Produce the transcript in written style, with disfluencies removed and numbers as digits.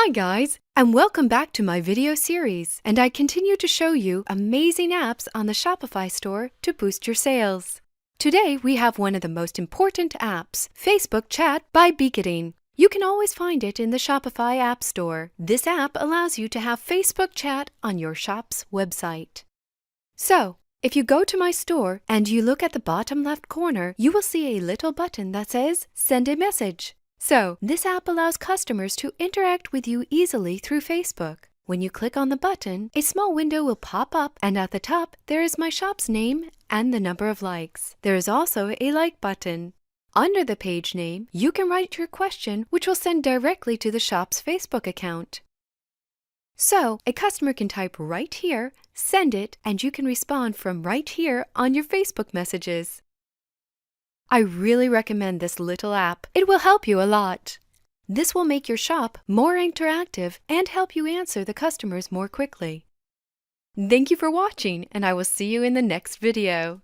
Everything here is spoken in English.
Hi guys, and welcome back to my video series, and I continue to show you amazing apps on the Shopify store to boost your sales. Today we have one of the most important apps, Facebook Chat by Beaketing. You can always find it in the Shopify App Store. This app allows you to have Facebook Chat on your shop's website. So, if you go to my store and you look at the bottom left corner, you will see a little button that says Send a Message. So, this app allows customers to interact with you easily through Facebook. When you click on the button, a small window will pop up, and at the top, there is my shop's name and the number of likes. There is also a like button. Under the page name, you can write your question, which will send directly to the shop's Facebook account. So, a customer can type right here, send it, and you can respond from right here on your Facebook messages. I really recommend this little app. It will help you a lot. This will make your shop more interactive and help you answer the customers more quickly. Thank you for watching, and I will see you in the next video.